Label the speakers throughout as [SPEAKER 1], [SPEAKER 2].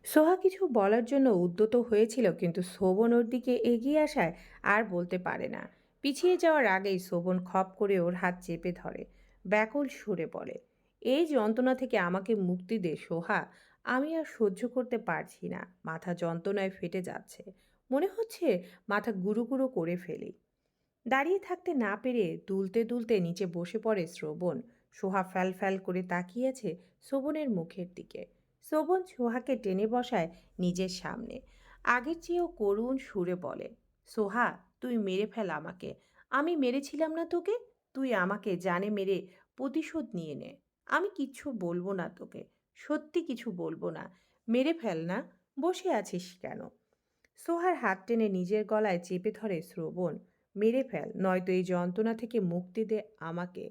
[SPEAKER 1] সোহা কিছু বলার জন্য উদ্যত হয়েছিল, কিন্তু শোভন ওর দিকে এগিয়ে আসায় আর বলতে পারে না। পিছিয়ে যাওয়ার আগেই শোভন খপ করে ওর হাত চেপে ধরে, ব্যাকুল সুরে বলে, এই যন্ত্রণা থেকে আমাকে মুক্তি দে সোহা। আমি আর সহ্য করতে পারছি না, মাথা যন্ত্রণায় ফেটে যাচ্ছে। মনে হচ্ছে মাথা গুরু গুরু করে ফেলি। দাঁড়িয়ে থাকতে না পেরে দুলতে দুলতে নিচে বসে পড়ে শ্রবণ। সোহা ফ্যাল ফ্যাল করে তাকিয়েছে শোভনের মুখের দিকে। শোভন সোহাকে টেনে বসায় নিজের সামনে। আগের চেয়েও করুণ সুরে বলে, সোহা, তুই মেরে ফেল আমাকে। আমি মেরেছিলাম না তোকে। তুই আমাকে জানে মেরে প্রতিশোধ নিয়ে নে। আমি কিচ্ছু বলবো না তোকে, সত্যি কিছু বলবো না। মেরে ফেল না। বসে আছিস কেন? সোহার হাত টেনে নিজের গলায় চেপে ধরে শ্রবণ। মেরে ফেল, নয়তো এই যন্ত্রণা থেকে মুক্তি দে আমাকে।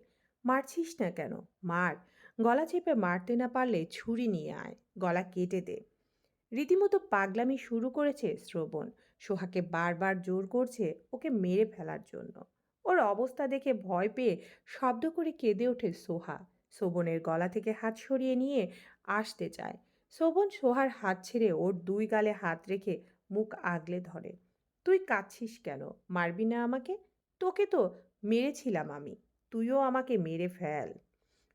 [SPEAKER 1] মারছিস না কেন? মার। গলা চেপে মারতে না পারলে ছুরি নিয়ে আয়, গলা কেটে দে। রীতিমতো পাগলামি শুরু করেছে শ্রবণ। সোহাকে বারবার জোর করছে ওকে মেরে ফেলার জন্য। ওর অবস্থা দেখে ভয় পেয়ে শব্দ করে কেঁদে ওঠে সোহা। শোভনের গলা থেকে হাত সরিয়ে নিয়ে আসতে চায়। শোভন সোহার হাত ছেড়ে ওর দুই গালে হাত রেখে মুখ আগলে ধরে। তুই কাঁদছিস কেন? মারবি না আমাকে? তোকে তো মেরেছিলাম আমি, তুইও আমাকে মেরে ফেল।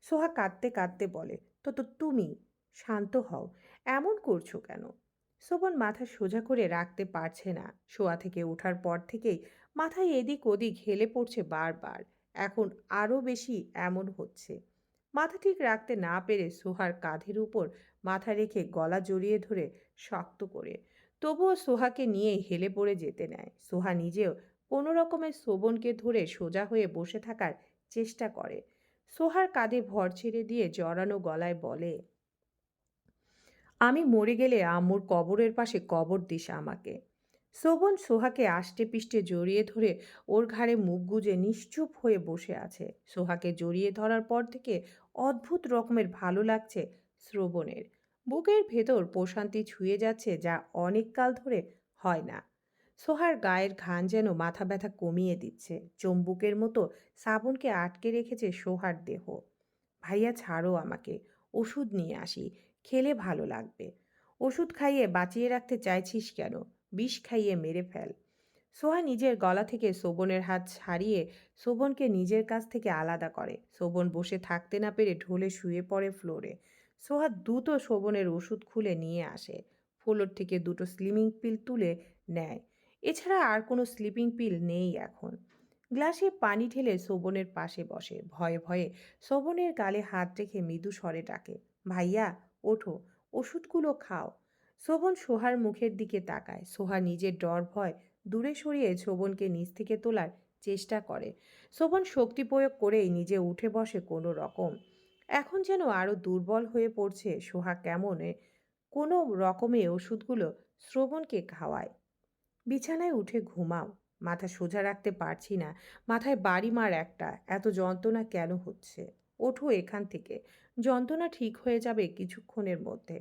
[SPEAKER 1] সোহা কাঁদতে কাঁদতে বলে, তো তুমি শান্ত হও, এমন করছো কেন? শোভন মাথা সোজা করে রাখতে পারছে না। শোয়া থেকে ওঠার পর থেকেই মাথায় এদিক ওদিক হেলে পড়ছে বারবার। এখন আরও বেশি এমন হচ্ছে। মাথা ঠিক রাখতে না পেরে সোহার কাঁধের উপর মাথা রেখে গলা জড়িয়ে ধরে শক্ত করে। তবুও সোহাকে নিয়ে হেলে পড়ে যেতে নেয়। সোহা নিজেও কোনো রকমের শোভনকে ধরে সোজা হয়ে বসে থাকার চেষ্টা করে। সোহার কাঁধে ভর ছেড়ে দিয়ে জড়ানো গলায় বলে, আমি মরে গেলে আম্মুর কবরের পাশে কবর দিস আমাকে। শোভন সোহাকে আষ্টে পিষ্টে জড়িয়ে ধরে ওর ঘাড়ে মুখ গুজে নিশ্চুপ হয়ে বসে আছে। সোহাকে জড়িয়ে ধরার পর থেকে অদ্ভুত রকমের ভালো লাগছে শ্রবণের। বুকের ভেতর প্রশান্তি ছুঁয়ে যাচ্ছে, যা অনেক কাল ধরে হয় না। সোহার গায়ের ঘান যেন মাথা ব্যথা কমিয়ে দিচ্ছে। চম্বুকের মতো শ্রাবণকে আটকে রেখেছে সোহার দেহ। ভাইয়া ছাড়ো আমাকে, ওষুধ নিয়ে আসি, খেলে ভালো লাগবে। ওষুধ খাইয়ে বাঁচিয়ে রাখতে চাইছিস কেন? বিষ খাইয়ে মেরে ফেল। সোহা নিজের গলা থেকে শোভনের হাত ছাড়িয়ে শোভনকে নিজের কাছ থেকে আলাদা করে। শোভন বসে থাকতে না পেরে ঢলে শুয়ে পড়ে ফ্লোরে। সোহা দ্রুত শোভনের ওষুধ খুলে নিয়ে আসে। ফ্লোর থেকে দুটো স্লিপিং পিল তুলে নেয়। এছাড়া আর কোনো স্লিপিং পিল নেই এখন। গ্লাসে পানি ঢেলে শোভনের পাশে বসে। ভয়ে ভয়ে শোভনের গালে হাত রেখে মৃদু স্বরে ডাকে, ভাইয়া, ওঠো, ওষুধগুলো খাও। শোভন সোহার মুখের দিকে তাকায়। সোহা নিজের ডর ভয় দূরে সরিয়ে শোভনকে নিচ থেকে তোলার চেষ্টা করে। শোভন শক্তি প্রয়োগ করেই নিজে উঠে বসে কোনো রকম। এখন যেন আরো দুর্বল হয়ে পড়ছে। সোহা কেমনে কোনো রকমে ওষুধগুলো শ্রবণকে খাওয়ায়। বিছানায় উঠে ঘুমাও। মাথা সোজা রাখতে পারছি না। মাথায় বাড়ি মার একটা। এত যন্ত্রণা কেন হচ্ছে? ওঠো এখান থেকে। যন্ত্রণা ঠিক হয়ে যাবে কিছুক্ষণের মধ্যে।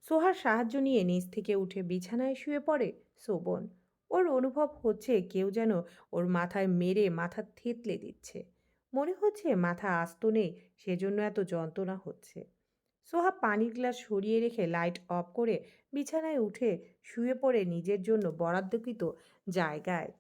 [SPEAKER 1] সোহার সাহায্য নিয়ে নিচ থেকে উঠে বিছানায় শুয়ে পড়ে শোভন। ওর অনুভব হচ্ছে কেউ যেন ওর মাথায় মেরে মাথা থেতলে দিচ্ছে। মনে হচ্ছে মাথা আস্ত নেই, সেজন্য এত যন্ত্রণা হচ্ছে। সোহা পানির গ্লাস সরিয়ে রেখে লাইট অফ করে বিছানায় উঠে শুয়ে পড়ে নিজের জন্য বরাদ্দকৃত জায়গায়।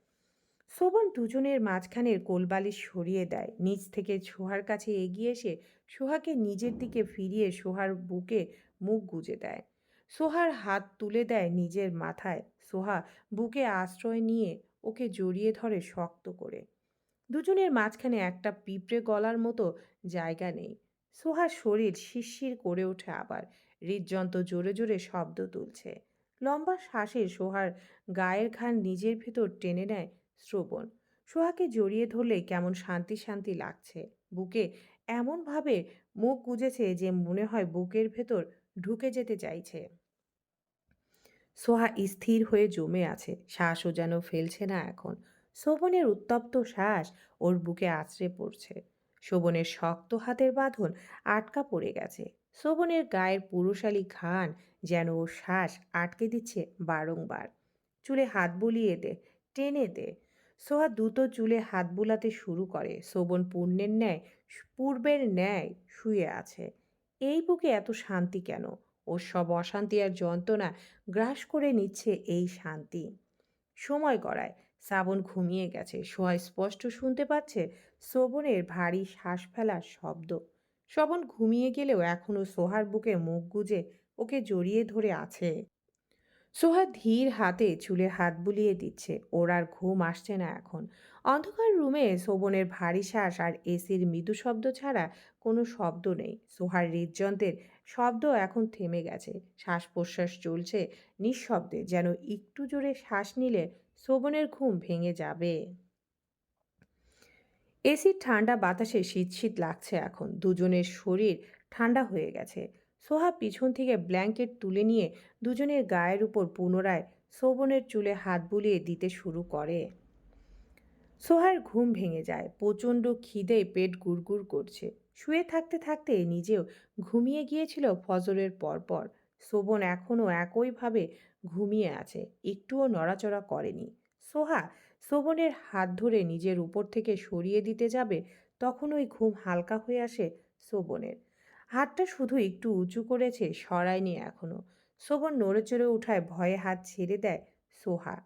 [SPEAKER 1] শোভন দুজনের মাঝখানের কোলবালিশ সরিয়ে দেয়। নিচ থেকে সোহার কাছে এগিয়ে এসে সোহাকে নিজের দিকে ফিরিয়ে সোহার বুকে মুখ গুজে দেয়। সোহার হাত তুলে দেয় নিজের মাথায়। সোহা বুকে আশ্রয় নিয়ে ওকে জড়িয়ে ধরে শক্ত করে। দুজনের মাঝখানে একটা পিঁপড়ে গলার মতো জায়গা নেই। সোহার শরীর শিরশির করে ওঠে আবার। হৃদযন্ত্র জোরে জোরে শব্দ তুলছে। লম্বা শ্বাসে সোহার গায়ের ঘাড় নিজের ভেতর টেনে নেয় শ্রবণ। সোহাকে জড়িয়ে ধরলেই কেমন শান্তি শান্তি লাগছে। বুকে এমনভাবে মুখ গুজেছে যে মনে হয় বুকের ভেতর ঢুকে যেতে চাইছে। সোহা স্থির হয়ে জমে আছে, শ্বাসও যেন ফেলছে না এখন। শোভনের উত্তপ্ত শ্বাস ওর বুকে আছড়ে পড়ছে। শোভনের শক্ত হাতের বাঁধন আটকা পড়ে গেছে। শোভনের গায়ের পুরুষালী ঘ্রাণ যেন ওর শ্বাস আটকে দিচ্ছে বারংবার। চুলে হাত বুলিয়ে দে, টেনে দে। সোহা দ্রুত চুলে হাত বুলাতে শুরু করে। শোভন পূর্ণের ন্যায়, পূর্বের ন্যায় শুয়ে আছে। এই বুকে এত শান্তি কেন? ওর সব অশান্তি আর যন্ত্রণা গ্রাস করে নিচ্ছে এই শান্তি। সময় গড়ায়। শ্রাবণ ঘুমিয়ে গেছে। সোহা স্পষ্ট শুনতে পাচ্ছে শ্রবণের ভারী শ্বাস ফেলার শব্দ। শ্রবণ ঘুমিয়ে গেলেও এখনো সোহার বুকে মুখ গুজে ওকে জড়িয়ে ধরে আছে। সোহা ধীর হাতে চুলে হাত বুলিয়ে দিচ্ছে। ওর আর ঘুম আসছে না এখন। অন্ধকার রুমে শোভনের ভারী শ্বাস আর এসির মৃদু শব্দ ছাড়া কোনো শব্দ নেই। সোহার হৃদযন্ত্রের শব্দ এখন থেমে গেছে। শ্বাস প্রশ্বাস চলছে নিঃশব্দে, যেন একটু জোরে শ্বাস নিলে শোভনের ঘুম ভেঙে যাবে। এসির ঠান্ডা বাতাসে শীত শীত লাগছে এখন। দুজনের শরীর ঠান্ডা হয়ে গেছে। সোহা পিছন থেকে ব্ল্যাঙ্কেট তুলে নিয়ে দুজনের গায়ের উপর পুনরায় শোভনের চুলে হাত বুলিয়ে দিতে শুরু করে। সোহার ঘুম ভেঙে যায়। প্রচণ্ড খিদে পেট গুড়গুড় করছে। শুয়ে থাকতে থাকতে নিজেও ঘুমিয়ে গিয়েছিল ফজরের পরপর। শোভন এখনও একইভাবে ঘুমিয়ে আছে, একটুও নড়াচড়া করেনি। সোহা শোভনের হাত ধরে নিজের উপর থেকে সরিয়ে দিতে যাবে, তখন ওই ঘুম হালকা হয়ে আসে শোভনের। হাতটা শুধু একটু উঁচু করেছে, সরায়নি এখনো। শোভন নড়ে চড়ে উঠায় ভয়ে হাত ছেড়ে দেয় সোহা।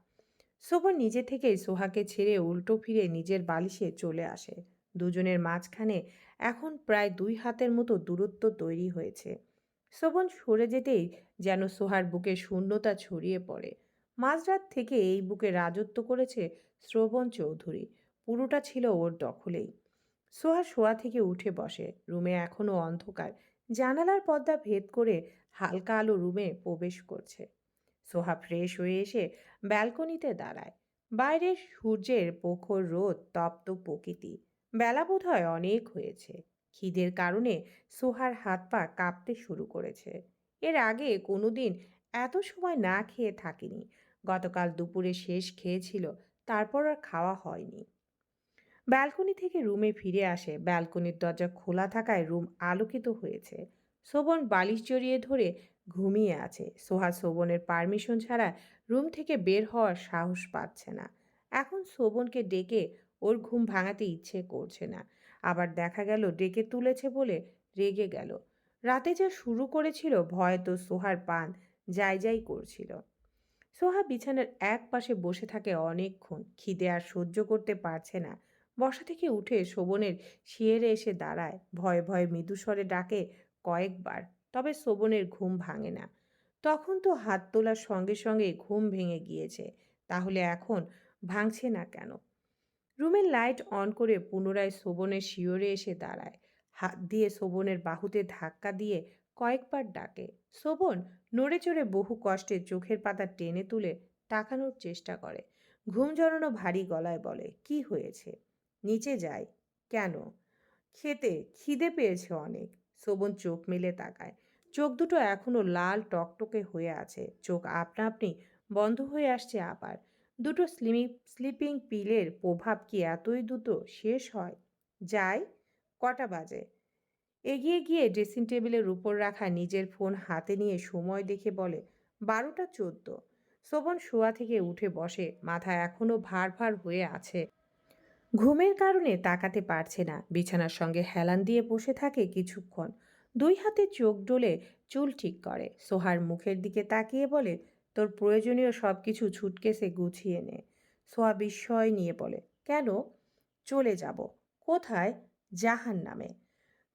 [SPEAKER 1] শোভন নিজে থেকেই সোহাকে ছেড়ে উল্টো ফিরে নিজের বালিশে চলে আসে। দুজনের মাঝখানে এখন প্রায় 2 হাতের মতো দূরত্ব তৈরি হয়েছে। শোভন সরে যেতেই যেন সোহার বুকে শূন্যতা ছড়িয়ে পড়ে। মাঝরাত থেকে এই বুকে রাজত্ব করেছে শ্রবণ চৌধুরী। পুরোটা ছিল ওর দখলেই। সোহা শোয়া থেকে উঠে বসে। রুমে এখনো অন্ধকার। জানালার পর্দা ভেদ করে হালকা আলো রুমে প্রবেশ করছে। সোহা ফ্রেশ হয়ে এসে ব্যালকনিতে দাঁড়ায়। বাইরে সূর্যের প্রখর রোদ, তপ্ত প্রকৃতি। বেলা বোধহয় অনেক হয়েছে। খিদের কারণে সোহার হাত পা কাঁপতে শুরু করেছে। এর আগে কোনোদিন এত সময় না খেয়ে থাকেনি। গতকাল দুপুরে শেষ খেয়েছিল, তারপর আর খাওয়া হয়নি। ব্যালকনি থেকে রুমে ফিরে আসে। ব্যালকনির দরজা খোলা থাকায় রুম আলোকিত হয়েছে। শোভন বালিশ জড়িয়ে ধরে ঘুমিয়ে আছে। সোহা শোভনের পারমিশন ছাড়া রুম থেকে বের হওয়ার সাহস পাচ্ছে না। এখন শোভনকে ডেকে ওর ঘুম ভাঙাতে ইচ্ছে করছে না। আবার দেখা গেল ডেকে তুলেছে বলে রেগে গেল। রাতে যা শুরু করেছিল, ভয়ে তো সোহার পান যাই যাই করছিল। সোহা বিছানার এক পাশে বসে থাকে অনেকক্ষণ। খিদে আর সহ্য করতে পারছে না। বসা থেকে উঠে শোভনের শিয়রে এসে দাঁড়ায়। ভয়ে ভয়ে মৃদুস্বরে ডাকে কয়েকবার, তবে শোভনের ঘুম ভাঙে না। তখন তো হাত তোলার সঙ্গে সঙ্গে ঘুম ভেঙে গিয়েছে, তাহলে এখন ভাঙছে না কেন? রুমের লাইট অন করে পুনরায় শোভনের শিয়রে এসে দাঁড়ায়। হাত দিয়ে শোভনের বাহুতে ধাক্কা দিয়ে কয়েকবার ডাকে। শোভন নড়ে চড়ে বহু কষ্টে চোখের পাতা টেনে তুলে তাকানোর চেষ্টা করে। ঘুম জড়ানো ভারী গলায় বলে, কি হয়েছে? নিচে যাই। কেন? খেতে। খিদে পেয়েছে অনেক। শোভন চোখ মেলে তাকায়। চোখ দুটো এখনো লাল টকটকে হয়ে আছে। চোখ আপনা আপনি বন্ধ হয়ে আসছে আবার। দুটো স্লিপিং পিলের প্রভাব কি এতই দ্রুত শেষ হয়? যাই। কটা বাজে? এগিয়ে গিয়ে ড্রেসিং টেবিলের উপর রাখা নিজের ফোন হাতে নিয়ে সময় দেখে বলে, 12টা 14। শোভন শোয়া থেকে উঠে বসে। মাথা এখনো ভার ভার হয়ে আছে। ঘুমের কারণে তাকাতে পারছে না। বিছানার সঙ্গে হেলান দিয়ে বসে থাকে কিছুক্ষণ। 2 হাতে চোখ ডলে চুল ঠিক করে। সোহার মুখের দিকে তাকিয়ে বলে, তোর প্রয়োজনীয় সব কিছু সুটকেসে গুছিয়ে নে। সোহা বিস্ময় নিয়ে বলে, কেন? চলে যাব। কোথায়? জাহান নামে।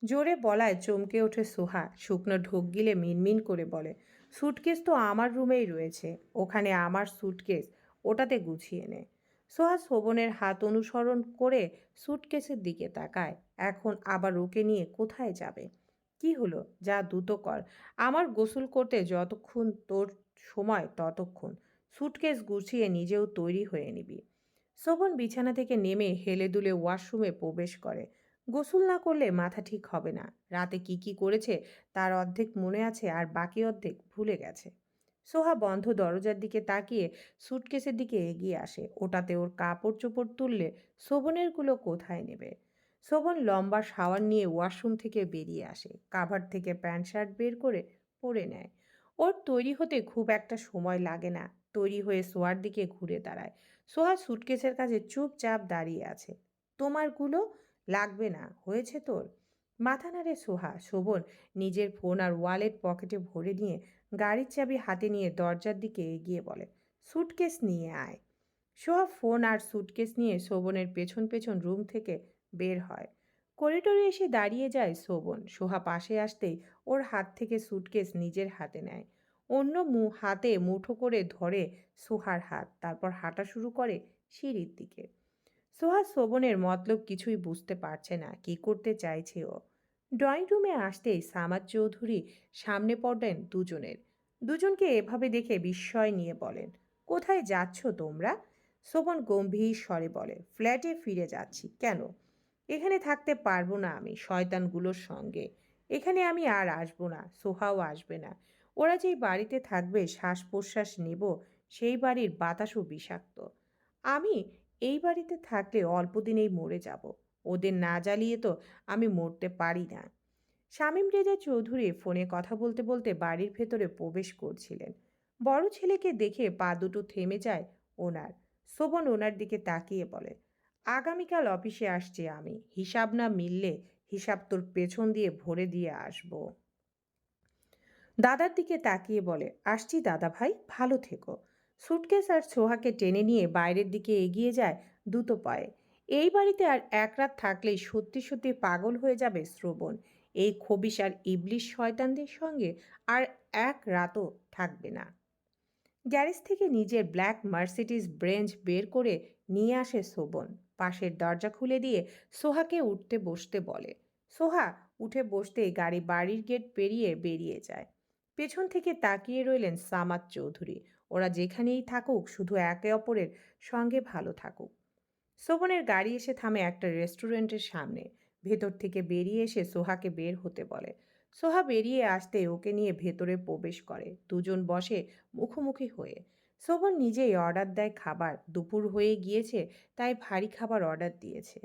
[SPEAKER 1] জোরে বলায় চমকে ওঠে সোহা। শুকনো ঢোক গিলে মিনমিন করে বলে, সুটকেস তো আমার রুমেই রয়েছে। ওখানে আমার সুটকেস, ওটাতে গুছিয়ে নে। সোহা শোভনের হাত অনুসরণ করে সুটকেসের দিকে তাকায়। এখন আবার ওকে নিয়ে কোথায় যাবে? কি হলো? যা দ্রুত কর। আমার গোসল করতে যতক্ষণ তোর সময় ততক্ষণ। সুটকেস গুছিয়ে নিজেও তৈরি হয়ে নিবি। শোভন বিছানা থেকে নেমে হেলে দুলে ওয়াশরুমে প্রবেশ করে। গোসল না করলে মাথা ঠিক হবে না। রাতে কি কি করেছে তার অর্ধেক মনে আছে, আর বাকি অর্ধেক ভুলে গেছে। সোহা বন্ধ দরজার দিকে তাকিয়ে সুটকেসের দিকে এগিয়ে আসে। ওটাতে ওর কাপড় চোপড় তুললে শোভনেরগুলো কোথায় নেবে? শোভন লম্বা শাওয়ার নিয়ে ওয়াশরুম থেকে বেরিয়ে আসে। কাভার থেকে প্যান্ট শার্ট বের করে পরে নেয়। ওর তৈরি হতে খুব একটা সময় লাগে না। তৈরি হয়ে সোয়ার দিকে ঘুরে দাঁড়ায়। সোহা সুটকেসের কাছে চুপচাপ দাঁড়িয়ে আছে। তোমারগুলো লাগবে না, হয়েছে তোর? মাথা নাড়ে সোহা। শোভন নিজের ফোন আর ওয়ালেট পকেটে ভরে নিয়ে গাড়ির চাবি হাতে নিয়ে দরজার দিকে এগিয়ে বলে, সুটকেস নিয়ে আয়। সোহা ফোন আর সুটকেস নিয়ে শোভনের পেছন পেছন রুম থেকে বের হয়। করিডোরে এসে দাঁড়িয়ে যায় শোভন। সোহা পাশে আসতেই ওর হাত থেকে সুটকেস নিজের হাতে নেয়। অন্য হাতে মুঠো করে ধরে সোহার হাত, তারপর হাঁটা শুরু করে সিঁড়ির দিকে। সোহা শোভনের মতলব কিছুই বুঝতে পারছে না, কি করতে চাইছে ও। ড্রয়িং রুমে আসতেই সামাদ চৌধুরী সামনে পড়লেন দুজনের। দুজনকে এভাবে দেখে বিস্ময় নিয়ে বলেন, কোথায় যাচ্ছ তোমরা? শোভন গম্ভীর স্বরে বলে, ফ্ল্যাটে ফিরে যাচ্ছি। কেন? এখানে থাকতে পারবো না আমি শয়তানগুলোর সঙ্গে। এখানে আমি আর আসবো না, সোহাও আসবে না। ওরা যেই বাড়িতে থাকবে শ্বাস প্রশ্বাস নেব, সেই বাড়ির বাতাসও বিষাক্ত। আমি এই বাড়িতে থাকলে অল্প দিনেই মরে যাব। ওদের না জ্বালিয়ে তো আমি মরতে পারি না। শামীম রেজা চৌধুরী ফোনে কথা বলতে বলতে বাড়ির ভেতরে প্রবেশ করছিলেন। বড় ছেলেকে দেখে পা দুটো থেমে যায় ওনার। শোভন ওনার দিকে তাকিয়ে বলে, আগামীকাল অফিসে আসছি আমি। হিসাব না মিললে হিসাব তোর পেছন দিয়ে ভরে দিয়ে আসবো। দাদার দিকে তাকিয়ে বলে, আসছি দাদা ভাই, ভালো থেকো। সুটকেস আর সোহাকে টেনে নিয়ে বাইরের দিকে এগিয়ে যায় দ্রুত পায়ে। এই বাড়িতে আর এক রাত থাকলেই সত্যি সত্যি পাগল হয়ে যাবে শ্রবণ। এই খবিশ আর ইবলিশ শয়তানদের সঙ্গে আর এক রাতও থাকবে না। গ্যারেজ থেকে নিজের ব্ল্যাক মার্সিডিজ ব্রেঞ্জ বের করে নিয়ে আসে শোভন। পাশের দরজা খুলে দিয়ে সোহাকে উঠতে বসতে বলে। সোহা উঠে বসতেই গাড়ি বাড়ির গেট পেরিয়ে বেরিয়ে যায়। পেছন থেকে তাকিয়ে রইলেন সামাদ চৌধুরী। ওরা যেখানেই থাকুক শুধু একে অপরের সঙ্গে ভালো থাকুক। শোভনের গাড়ি এসে থামে একটা রেস্টুরেন্টের সামনে। ভেতর থেকে বেরিয়ে এসে সোহাকে বের হতে বলে। সোহা বেরিয়ে আসতে ওকে নিয়ে ভেতরে প্রবেশ করে। দুজন বসে মুখোমুখি হয়ে। শোভন নিজেই অর্ডার দেয় খাবার। দুপুর হয়ে গিয়েছে, তাই ভারী খাবার অর্ডার দিয়েছে।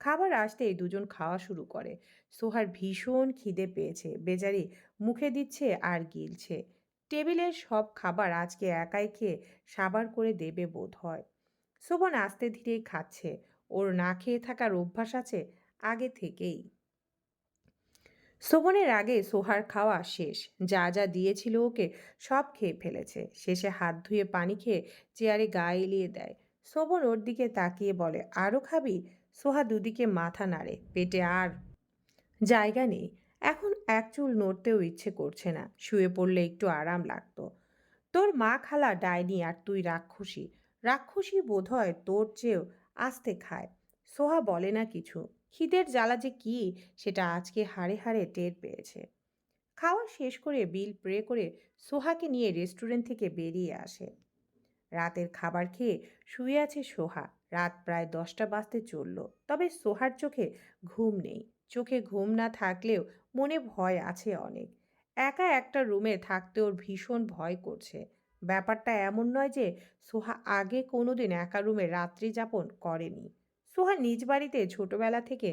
[SPEAKER 1] খাবার আসতেই দুজন খাওয়া শুরু করে। সোহার ভীষণ খিদে পেয়েছে, বেচারি মুখে দিচ্ছে আর গিলছে। টেবিলের সব খাবার আজকে একাই খেয়ে সাবার করে দেবে বোধ হয়। শোভন আস্তে ধীরেই খাচ্ছে। ওর না খেয়ে থাকার অভ্যাস আছে আগে থেকেই। শোভনের আগে সোহার খাওয়া শেষ। যা যা দিয়েছিল ওকে সব খেয়ে ফেলেছে। শেষে হাত ধুয়ে পানি খেয়ে চেয়ারে গা এলিয়ে দেয়। শোভন ওর দিকে তাকিয়ে বলে, আরও খাবি? সোহা দুদিকে মাথা নাড়ে। পেটে আর জায়গা নেই। এখন এক চুল নড়তেও ইচ্ছে করছে না। শুয়ে পড়লে একটু আরাম লাগতো। তোর মা খালা ডাইনি আর তুই রাক্ষসী। রাক্ষসী বোধহয় তোর চেয়েও আস্তে খায়। সোহা বলে না কিছু। খিদের জ্বালা যে কি সেটা আজকে হাড়ে হাড়ে টের পেয়েছে। খাওয়া শেষ করে বিল পে করে সোহাকে নিয়ে রেস্টুরেন্ট থেকে বেরিয়ে আসে। রাতের খাবার খেয়ে শুয়ে আছে সোহা। রাত প্রায় 10টা বাজতে চলল। তবে সোহার চোখে ঘুম নেই। চোখে ঘুম না থাকলেও মনে ভয় আছে অনেক। একা একটা রুমে থাকতে ওর ভীষণ ভয় করছে। ব্যাপারটা এমন নয় যে সোহা আগে কোনোদিন একা রুমে রাত্রি যাপন করেনি। সোহা নিজ বাড়িতে ছোটবেলা থেকে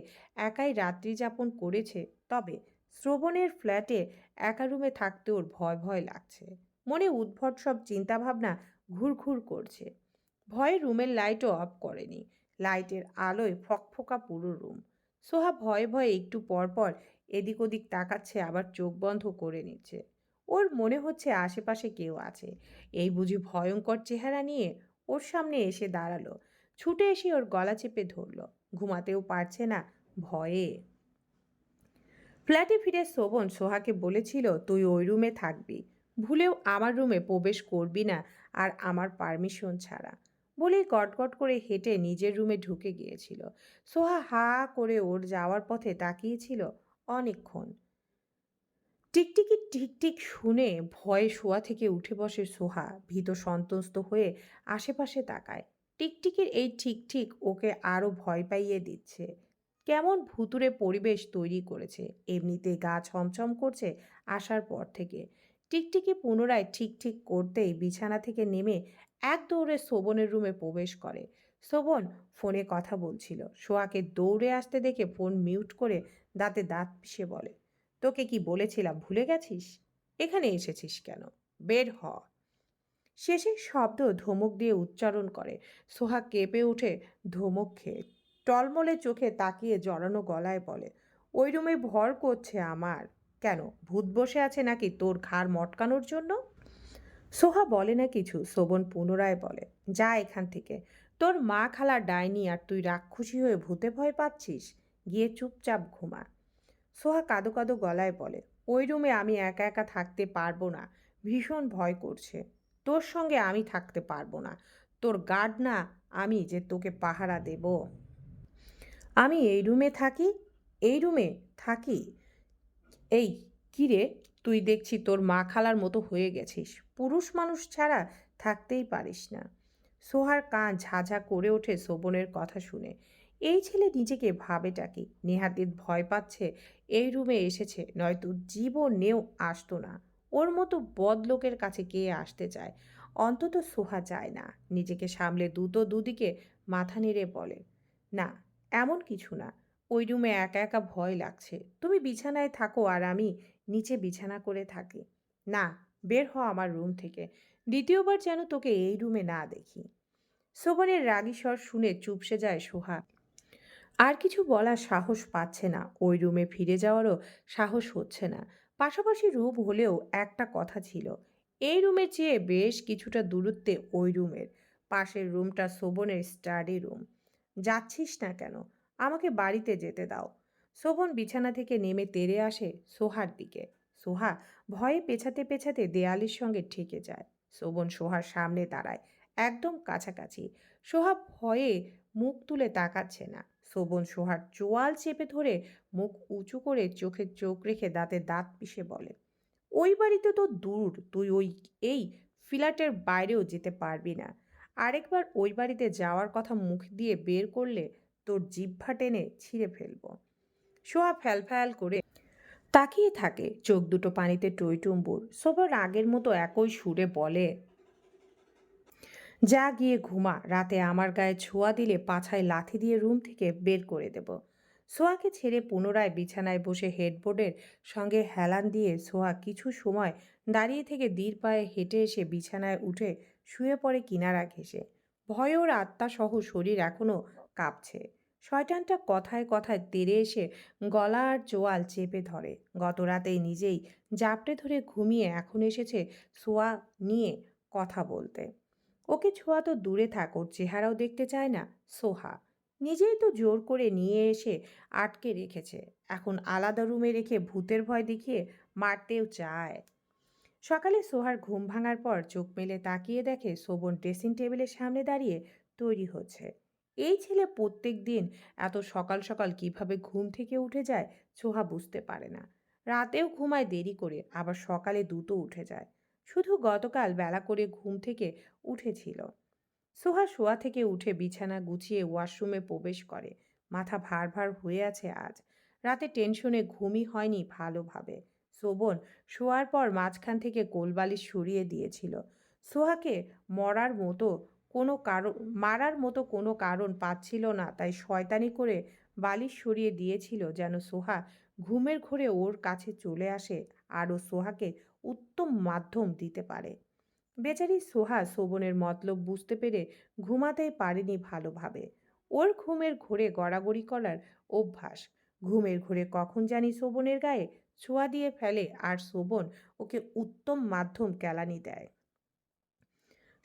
[SPEAKER 1] একাই রাত্রি যাপন করেছে। তবে শ্রবণের ফ্ল্যাটে একা রুমে থাকতে ওর ভয় ভয় লাগছে। মনে উদ্ভট সব চিন্তাভাবনা ঘুরঘুর করছে। ভয়ে রুমের লাইটও অফ করেনি। লাইটের আলোয় ফকফকা পুরো রুম। সোহা ভয়ে ভয়ে একটু পর পর এদিক ওদিক তাকাচ্ছে, আবার চোখ বন্ধ করে নিচ্ছে। ওর মনে হচ্ছে আশেপাশে কেউ আছে। এই বুঝি ভয়ঙ্কর চেহারা নিয়ে ওর সামনে এসে দাঁড়ালো। ছুটে এসে ওর গলা চেপে ধরল। ঘুমাতেও পারছে না ভয়ে। ফ্ল্যাটে ফিরে শোভন সোহাকে বলেছিল, তুই ওই রুমে থাকবি, ভুলেও আমার রুমে প্রবেশ করবি না আর আমার পারমিশন ছাড়া। বলেই গটগট করে হেঁটে নিজের রুমে ঢুকে গিয়েছিল। সোহা হা করে ওর যাওয়ার পথে তাকিয়েছিল অনেকক্ষণ। টিকটিকি টিকটিক শুনে ভয়ে শোয়া থেকে উঠে বসে সোহা। ভীত সন্ত্রস্ত হয়ে আশেপাশে তাকায়। টিকটিকির এই ঠিক ঠিক ওকে আরো ভয় পাইয়ে দিচ্ছে। কেমন ভুতুড়ে পরিবেশ তৈরি করেছে। এমনিতে গা ছমছম করছে আসার পর থেকে। টিকটিকি পুনরায় ঠিক ঠিক করতেই বিছানা থেকে নেমে এক দৌড়ে শোভনের রুমে প্রবেশ করে। শোভন ফোনে কথা বলছিল। সোহাকে দৌড়ে আসতে দেখে ফোন মিউট করে দাঁতে দাঁত পিষে বলে, তোকে কি বলেছিলাম ভুলে গেছিস? এখানে এসেছিস কেন? বের হ। শেষের শব্দ ধমক দিয়ে উচ্চারণ করে। সোহা কেঁপে উঠে ধমক খেয়ে টলমলে চোখে তাকিয়ে জড়ানো গলায় বলে, ওই রুমে ভর করছে আমার। কেন, ভূত বসে আছে নাকি তোর ঘাড় মটকানোর জন্য? সোহা বলে না কিছু। শোভন পুনরায় বলে, যা এখান থেকে। তোর মা খালা ডাইনি আর তুই রাক্ষসী হয়ে ভূতে ভয় পাচ্ছিস? গিয়ে চুপচাপ ঘুমা। সোহা কাঁদো কাঁদো গলায় বলে, ওই রুমে আমি একা একা থাকতে পারবো না। ভীষণ ভয় করছে। তোর সঙ্গে আমি থাকতে পারবো না। তোর গার্ড না আমি যে তোকে পাহারা দেব? আমি এই রুমে থাকি। এই রুমে থাকি। এই, কি রে, তুই দেখছি তোর মা খালার মতো হয়ে গেছিস। পুরুষ মানুষ ছাড়া থাকতেই পারিস না। সোহার কান ঝাঝা করে ওঠে শোভনের কথা শুনে। এই ছেলে নিজেকে ভাবেটা কি? নেহাতির ভয় পাচ্ছে এই রুমে এসেছে, নয়তো জীবনেও আসতো না। ওর মতো বদলোকের কাছে কে আসতে চায়? অন্তত সোহা চায় না। নিজেকে সামলে দুদিকে মাথা নেড়ে বলে, না, এমন কিছু না। ওই রুমে একা একা ভয় লাগছে। তুমি বিছানায় থাকো আর আমি নিচে বিছানা করে থাকি। না, বের হ আমার রুম থেকে। দ্বিতীয়বার যেন তোকে এই রুমে না দেখি। শোভনের রাগী স্বর শুনে চুপসে যায় সোহা। আর কিছু বলার সাহস পাচ্ছে না। ওই রুমে ফিরে যাওয়ারও সাহস হচ্ছে না। পাশাপাশি রুম হলেও একটা কথা ছিল, এই রুমের চেয়ে বেশ কিছুটা দূরত্বে ওই রুমের পাশের রুমটা শোভনের স্টাডি রুম। যাচ্ছিস না কেন? আমাকে বাড়িতে যেতে দাও। শোভন বিছানা থেকে নেমে তেড়ে আসে সোহার দিকে। সোহা ভয়ে পেছাতে পেছাতে দেয়ালের সঙ্গে ঠেকে যায়। শোভন সোহার সামনে দাঁড়ায়, একদম কাছাকাছি। সোহা ভয়ে মুখ তুলে তাকাচ্ছে না। শোভন সোহার চোয়াল চেপে ধরে মুখ উঁচু করে চোখে চোখ রেখে দাঁতে দাঁত পিষে বলে, ওই বাড়িতে তো দূর, তুই এই ফ্ল্যাটের বাইরেও যেতে পারবি না। আরেকবার ওই বাড়িতে যাওয়ার কথা মুখ দিয়ে বের করলে তোর জিহ্বা টেনে ছিঁড়ে ফেলবো। সোহা ফ্যাল করে তাকিয়ে থাকে, চোখ দুটো পানিতে টইটুম্বুর। সবার আগের মতো একই সুরে বলে, যা গিয়ে ঘুমা। রাতে আমার গায়ে ছোঁয়া দিলে পাছায় লাথি দিয়ে রুম থেকে বের করে দেব। সোয়াকে ছেড়ে পুনরায় বিছানায় বসে হেডবোর্ডের সঙ্গে হেলান দিয়ে সোয়া কিছু সময় দাঁড়িয়ে থেকে ধীর পায়ে হেঁটে এসে বিছানায় উঠে শুয়ে পড়ে কিনারা ঘেঁষে। ভয়ে ওর আত্মাসহ শরীর এখনো কাঁপছে। শয়তানটা কথায় কথায় তেড়ে এসে গলা আর চোয়াল চেপে ধরে। গত রাতেই নিজেই জাপটে ধরে ঘুমিয়ে এখন এসেছে সোয়া নিয়ে কথা বলতে। ওকে ছোঁয়া তো দূরে থাক, ওর চেহারাও দেখতে চায় না সোহা। নিজেই তো জোর করে নিয়ে এসে আটকে রেখেছে। এখন আলাদা রুমে রেখে ভূতের ভয় দেখিয়ে মারতেও চায়। সকালে সোহার ঘুম ভাঙার পর চোখ মেলে তাকিয়ে দেখে শোভন ড্রেসিং টেবিলের সামনে দাঁড়িয়ে তৈরি হচ্ছে। এই ছেলে প্রত্যেক দিন এত সকাল সকাল কিভাবে ঘুম থেকে উঠে যায় সোহা বুঝতে পারে না। রাতেও ঘুমায় দেরি করে, আবার সকালে দ্রুত উঠে যায়। শুধু গতকাল বেলা করে ঘুম থেকে উঠেছিল। সোহা শোয়া থেকে উঠে বিছানা গুছিয়ে ওয়াশরুমে প্রবেশ করে। মাথা ভার ভার হয়ে আছে আজ। রাতে টেনশনে ঘুমই হয়নি ভালোভাবে। শোভন শোয়ার পর মাঝখান থেকে কোলবালিশ সরিয়ে দিয়েছিল। সোহাকে মরার মতো কোনো কারণ মারার মতো কোনো কারণ পাচ্ছিল না, তাই শয়তানি করে বালিশ সরিয়ে দিয়েছিল যেন সোহা ঘুমের ঘোরে ওর কাছে চলে আসে আর ও সোহাকে উত্তম মাধ্যম দিতে পারে। বেচারি সোহা শোভনের মতলব বুঝতে পেরে ঘুমাতেই পারেনি ভালোভাবে। ওর ঘুমের ঘোরে গড়াগড়ি করার অভ্যাস। ঘুমের ঘোরে কখন জানি শোভনের গায়ে ছোঁয়া দিয়ে ফেলে আর শোভন ওকে উত্তম মাধ্যম কেলানি দেয়।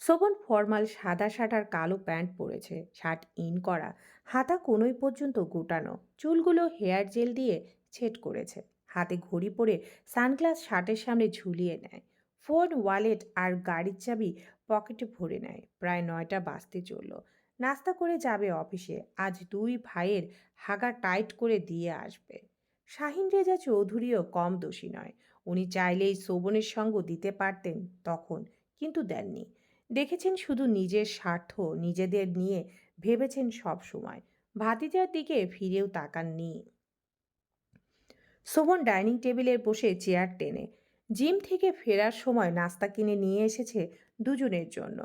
[SPEAKER 1] শোভন ফরমাল সাদা শার্ট আর কালো প্যান্ট পরেছে, শার্ট ইন করা, হাতা কোনোই পর্যন্ত গোটানো, চুলগুলো হেয়ার জেল দিয়ে ছেট করেছে। হাতে ঘড়ি পরে সানগ্লাস শার্টের সামনে ঝুলিয়ে নেয়। ফোন, ওয়ালেট আর গাড়ির চাবি পকেটে ভরে নেয়। প্রায় 9টা বাজতে চলল। নাস্তা করে যাবে অফিসে। আজ দুই ভাইয়ের হাগা টাইট করে দিয়ে আসবে। শাহিন রেজা চৌধুরীও কম দোষী নয়। উনি চাইলেই শোভনের সঙ্গ দিতে পারতেন তখন, কিন্তু দেননি। দেখেছেন শুধু নিজের স্বার্থ নিজেদের নিয়ে ভেবেছেন সব সময়। ভাতিজার দিকে ফিরেও তাকাননি। শোভন ডাইনিং টেবিলে বসে চেয়ার টেনে জিম থেকে ফেরার সময় নাস্তা কিনে নিয়ে এসেছে দুজনের জন্য।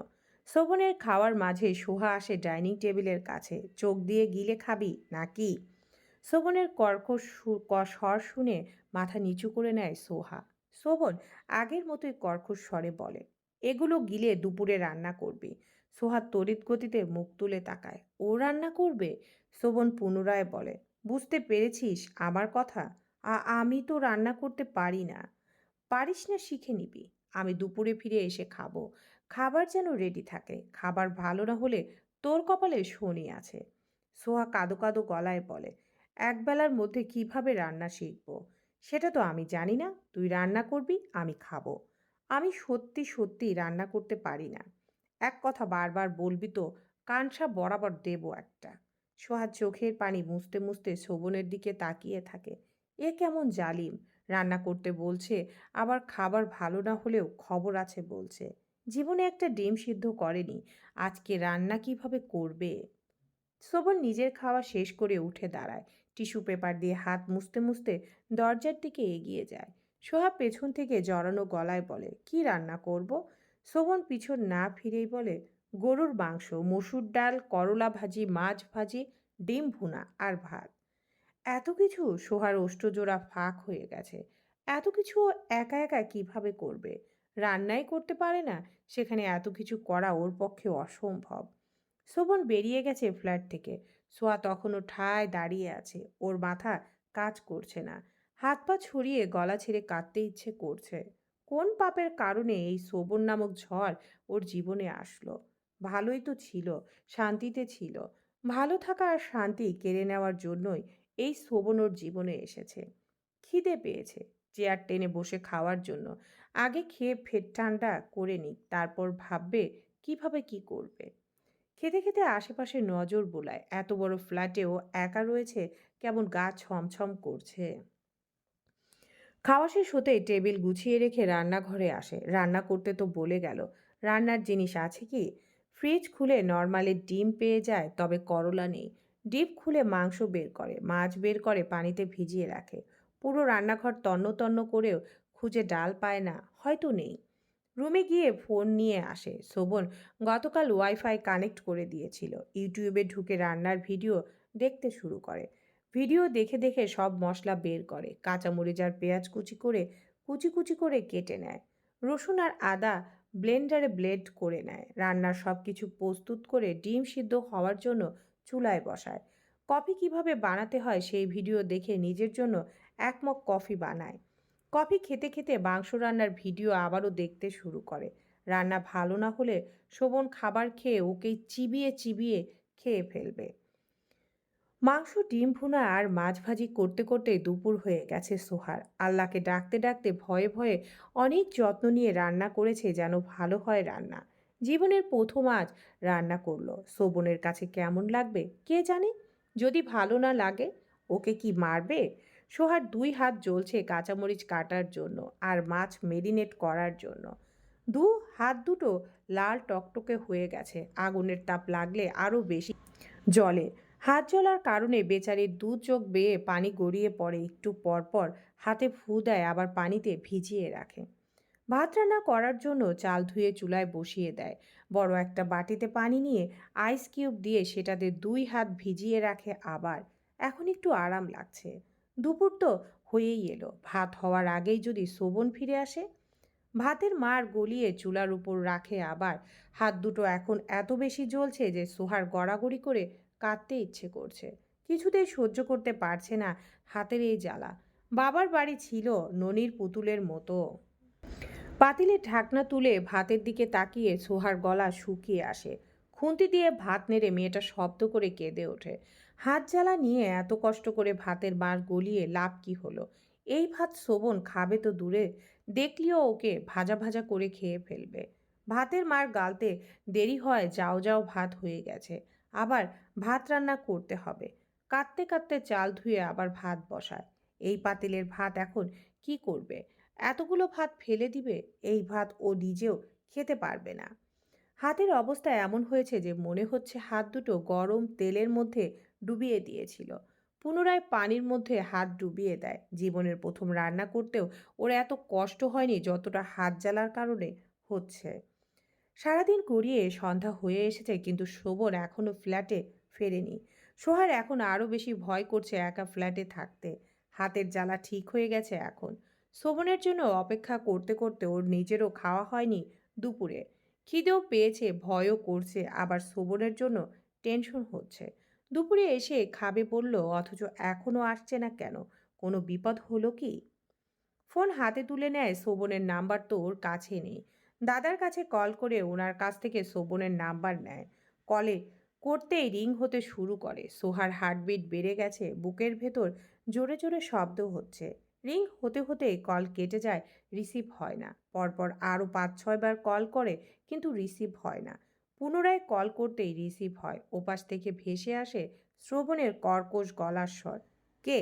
[SPEAKER 1] শোভনের খাওয়ার মাঝে সোহা আসে ডাইনিং টেবিলের কাছে। চোখ দিয়ে গিলে খাবি নাকি? শোভনের কর্কশ স্বর শুনে মাথা নিচু করে নেয় সোহা। শোভন আগের মতোই কর্কশ স্বরে বলে, এগুলো গিলে দুপুরে রান্না করবি। সোহা তড়িৎ গতিতে মুখ তুলে তাকায়, ও রান্না করবে? শোভন পুনরায় বলে, বুঝতে পেরেছিস আমার কথা? আমি তো রান্না করতে পারি না। পারিস না শিখে নিবি। আমি দুপুরে ফিরে এসে খাবো। খাবার যেন রেডি থাকে। খাবার ভালো না হলে তোর কপালে শনি আছে। সোহা কাঁদো কাঁদো গলায় বলে, একবেলার মধ্যে কিভাবে রান্না শিখবো? সেটা তো আমি জানি না। তুই রান্না করবি, আমি খাবো। আমি সত্যি সত্যি রান্না করতে পারি না। এক কথা বারবার বলবি তো কানসা বরাবর দেবো একটা। সোহার চোখের পানি মুছতে মুছতে শোভনের দিকে তাকিয়ে থাকে। এ কেমন জালিম! রান্না করতে বলছে, আবার খাবার ভালো না হলেও খবর আছে বলছে। জীবনে একটা ডিম সিদ্ধ করেনি, আজকে রান্না কিভাবে করবে? শোভন নিজের খাওয়া শেষ করে উঠে দাঁড়ায়। টিস্যু পেপার দিয়ে হাত মুছতে মুছতে দরজার দিকে এগিয়ে যায়। সোহা পেছন থেকে জড়ানো গলায় বলে, কি রান্না করব? শোভন পিছন না ফিরেই বলে, গরুর মাংস, মসুর ডাল, করলা ভাজি, মাছ ভাজি, ডিম ভুনা আর ভাত। এত কিছু! সোহার ওষ্ঠজোড়া ফাঁক হয়ে গেছে। এত কিছু ও একা একা কিভাবে করবে? রান্নাই করতে পারে না, সেখানে এত কিছু করা ওর পক্ষে অসম্ভব। শোভন বেরিয়ে গেছে ফ্ল্যাট থেকে। সোয়া তখনও ঠায় দাঁড়িয়ে আছে। ওর মাথা কাজ করছে না। হাত পা ছড়িয়ে গলা ছেড়ে কাঁদতে ইচ্ছে করছে। কোন পাপের কারণে এই শোভন নামক ঝড় ওর জীবনে আসলো? ভালোই তো ছিল, শান্তিতে ছিল। ভালো থাকা আর শান্তি কেড়ে নেওয়ার জন্যই এই শোভন ওর জীবনে এসেছে। খিদে পেয়েছে, চেয়ার টেনে বসে খাওয়ার জন্য। আগে খেয়ে ফেট ঠান্ডা করে নিক, তারপর ভাববে কিভাবে কি করবে। খেতে খেতে আশেপাশে নজর বুলায়। এত বড় ফ্ল্যাটেও একা রয়েছে, কেমন গা ছমছম করছে। খাওয়া শেষ হতেই টেবিল গুছিয়ে রেখে রান্নাঘরে আসে। রান্না করতে তো বলে গেল, রান্নার জিনিস আছে কি? ফ্রিজ খুলে নর্মালি ডিম পেয়ে যায়, তবে করলা নেই। ডিপ খুলে মাংস বের করে, মাছ বের করে পানিতে ভিজিয়ে রাখে। পুরো রান্নাঘর তন্ন তন্ন করেও খুঁজে ডাল পায় না, হয়তো নেই। রুমে গিয়ে ফোন নিয়ে আসে। শোভন গতকাল ওয়াইফাই কানেক্ট করে দিয়েছিল। ইউটিউবে ঢুকে রান্নার ভিডিও দেখতে শুরু করে। ভিডিও দেখে দেখে সব মশলা বের করে, কাঁচামরিচ আর পেঁয়াজ কুচি কুচি করে কেটে নেয়। রসুন আর আদা ব্লেন্ডারে ব্লেড করে নেয়। রান্নার সব কিছু প্রস্তুত করে ডিম সিদ্ধ হওয়ার জন্য চুলায় বসায়। কফি কিভাবে বানাতে হয় সেই ভিডিও দেখে নিজের জন্য এক মগ কফি বানায়। কফি খেতে খেতে মাংস রান্নার ভিডিও আবারও দেখতে শুরু করে। রান্না ভালো না হলে শোভন খাবার খেয়ে ওকেই চিবিয়ে চিবিয়ে খেয়ে ফেলবে। মাংস, ডিম ভুনা আর মাছ ভাজি করতে করতে দুপুর হয়ে গেছে সোহার। আল্লাহকে ডাকতে ডাকতে ভয়ে ভয়ে অনেক যত্ন নিয়ে রান্না করেছে যেন ভালো হয় রান্না। জীবনের প্রথম আজ রান্না করলো। শোভনের কাছে কেমন লাগবে কে জানে? যদি ভালো না লাগে, ওকে কি মারবে? সোহার দুই হাত জ্বলছে কাঁচামরিচ কাটার জন্য আর মাছ মেরিনেট করার জন্য। দু হাত দুটো লাল টকটকে হয়ে গেছে। আগুনের তাপ লাগলে আরো বেশি জ্বলে। হাত জ্বলার কারণে বেচারির দু চোখ বেয়ে পানি গড়িয়ে পড়ে। একটু পর পর হাতে ফু দেয়, আবার পানিতে ভিজিয়ে রাখে। ভাত রান্না করার জন্য চাল ধুয়ে চুলায় বসিয়ে দেয়। বড় একটা বাটিতে পানি নিয়ে আইস কিউব দিয়ে সেটাতে দুই হাত ভিজিয়ে রাখে আবার। এখন একটু আরাম লাগছে। দুপুর তো হয়েই এলো। ভাত হওয়ার আগেই যদি শোভন ফিরে আসে! ভাতের মাড় গলিয়ে চুলার উপর রাখে আবার। হাত দুটো এখন এত বেশি জ্বলছে যে সোহার গড়াগড়ি করে কাঁদতে ইচ্ছে করছে। কিছুতেই সহ্য করতে পারছে না হাতের এই জ্বালা। বাবার বাড়ি ছিল ননির পুতুলের মতো। পাতিলের ঢাকনা তুলে ভাতের দিকে তাকিয়ে সোহার গলা শুকিয়ে আসে। খুন্তি দিয়ে ভাত নেড়ে মেয়েটা শব্দ করে কেঁদে ওঠে। হাত জ্বালা নিয়ে এত কষ্ট করে ভাতের মাড় গলিয়ে লাভ কি হলো? এই ভাত শোভন খাবে তো দূরে, দেখলেও ওকে ভাজা ভাজা করে খেয়ে ফেলবে। ভাতের মাড় গালতে দেরি হয়, যাও যাও ভাত হয়ে গেছে। আবার ভাত রান্না করতে হবে। কাঁদতে কাঁদতে চাল ধুয়ে আবার ভাত বসায়। এই পাতিলের ভাত এখন কি করবে? এতগুলো ভাত ফেলে দিবে? এই ভাত ও নিজেও খেতে পারবে না। হাতের অবস্থা এমন হয়েছে যে মনে হচ্ছে হাত দুটো গরম তেলের মধ্যে ডুবিয়ে দিয়েছিল। পুনরায় পানির মধ্যে হাত ডুবিয়ে দেয়। জীবনের প্রথম রান্না করতেও ওর এত কষ্ট হয়নি যতটা হাত জ্বালার কারণে হচ্ছে। সারাদিন গড়িয়ে সন্ধ্যা হয়ে এসেছে, কিন্তু শোভন এখনো ফ্ল্যাটে ফেরেনি। সোহার এখন আরো বেশি ভয় করছে একা ফ্ল্যাটে থাকতে। হাতের জ্বালা ঠিক হয়ে গেছে এখন। শোভনের জন্য অপেক্ষা করতে করতে ওর নিজেরও খাওয়া হয়নি দুপুরে। খিদেও পেয়েছে, ভয়ও করছে, আবার শোভনের জন্য টেনশন হচ্ছে। দুপুরে এসে খাবে বলল, অথচ এখনো আসছে না কেন? কোনো বিপদ হলো কি? ফোন হাতে তুলে নেয়। শোভনের নাম্বার তো ওর কাছে নেই। দাদার কাছে কল করে ওনার কাছ থেকে শোভনের নাম্বার নেয়। কলে করতেই রিং হতে শুরু করে। সোহার হার্টবিট বেড়ে গেছে, বুকের ভেতর জোরে জোরে শব্দ হচ্ছে। রিং হতে হতে কল কেটে যায়, রিসিভ হয় না। পরপর আরও 5-6 বার কল করে, কিন্তু রিসিভ হয় না। পুনরায় কল করতেই রিসিভ হয়। ওপাশ থেকে ভেসে আসে শ্রবণের কর্কশ গলার স্বর। কে?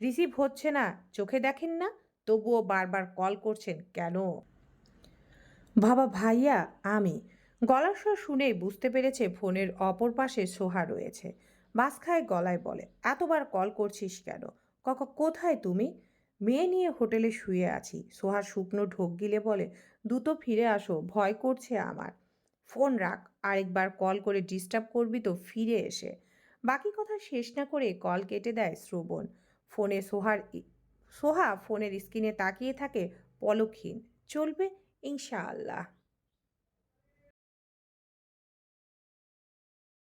[SPEAKER 1] রিসিভ হচ্ছে না, চোখে দেখেন না? তবুও বারবার কল করছেন কেন? বাবা ভাইয়া, আমি। গলার স্বর শুনেই বুঝতে পেরেছে ফোনের অপর পাশে সোহা রয়েছে। বাস খায় গলায় বলে, এতবার কল করছিস কেন? কোথায় তুমি? মেয়ে নিয়ে হোটেলে শুয়ে আছি। সোহা শুকনো ঢোক গিলে বলে, দ্রুত ফিরে আসো, ভয় করছে আমার। ফোন রাখ, আরেকবার কল করে ডিস্টার্ব করবি তো ফিরে এসে। বাকি কথা শেষ না করে কল কেটে দেয় শ্রবণ। ফোনে সোহা ফোনের স্ক্রিনে তাকিয়ে থাকে, পলকহীন। চলবে ইনশাআল্লাহ।